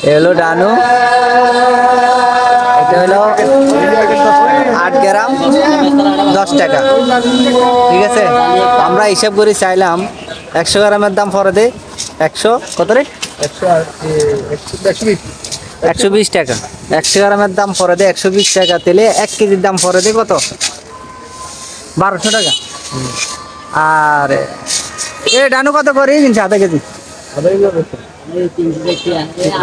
এ হলো ডানু, এটা হলো 8 গ্রাম 10 টাকা। ঠিক আছে, আমরা হিসাব করে চাইলাম 100 গ্রামের দাম পরে দে 100 কত রে 120 টাকা। 100 গ্রামের দাম পরে দে 120 টাকা। তেলে 1 কেজির দাম পরে দে কত 1200 টাকা। আর এ ডানু কত করে কিনছে আধা কেজি?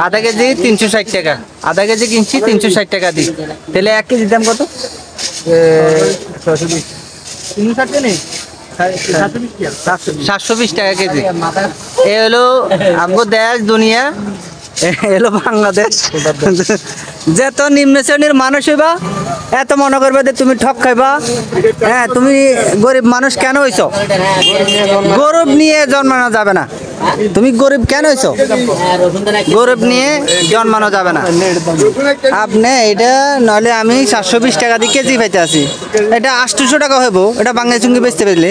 আধা কেজি 360 টাকা। আধা কেজি কিনছি 360 টাকা দিই। তাহলে 1 কেজির দাম কত? 720 টাকা কেজি। এ হলো আমগো দেশ দুনিয়া, এলো বাংলাদেশ। যত নিম্ন শ্রেণীর মানুষ হইবা এত মনে করবে যে তুমি ঠক খাইবা। হ্যাঁ, তুমি গরিব মানুষ কেন হইছো? গরিব নিয়ে জন্মানো যাবে না। তুমি গরিব কেন হইছো? গরিব নিয়ে জন্মানো যাবে না। আপনি এটা নইলে আমি 720 টাকা দিয়ে কেজি পাইতে আছি, এটা 800 টাকা হইব। এটা বাংলা চুঙ্গি বেচতে পারলে,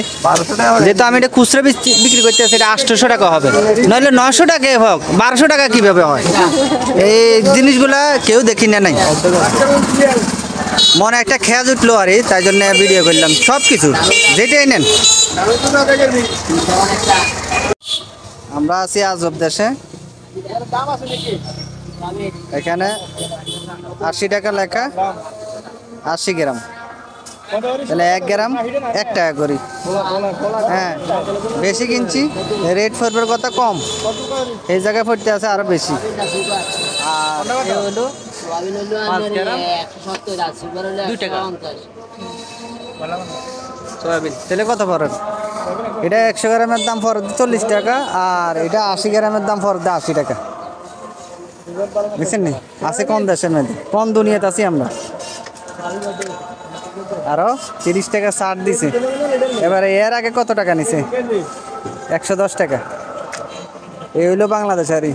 যেহেতু আমি এটা খুচরা বিক্রি করতে আছি, এটা 800 টাকা হবে। নইলে 900 টাকাই হোক, 1200 টাকা কিভাবে হয়? এই জিনিসগুলা কেউ দেখি না নাই। মনে একটা খেয়াল উঠলো আরে, তাই জন্য ভিডিও করলাম। সব কিছু যেটাই নেন। আমরা আছি আজব দেশে। এখানে 80 টাকা লেখা, 80 গ্রাম। তাহলে 1 গ্রাম 1 টাকা করি। হ্যাঁ, বেশি কিনছি, রেট পড়বার কথা কম, এই জায়গায় পড়তে আছে আরো বেশি। আর এ হলো 5 গ্রাম 2 টাকা সয়াবিন। তাহলে কত পড়েন? এটা 100 গ্রামের দাম পড়ে 40 টাকা, আর এটা 80 গ্রামের দাম পড়ে 80 টাকা। বুঝছেন নি? আছে কোন দেশের মধ্যে, কোন দুনিয়াতে আছি আমরা। আরো 30 টাকা ছাড় দিছে। এবারে এর আগে কত টাকা নিছে? 110 টাকা। এই হইলো বাংলাদেশ। আর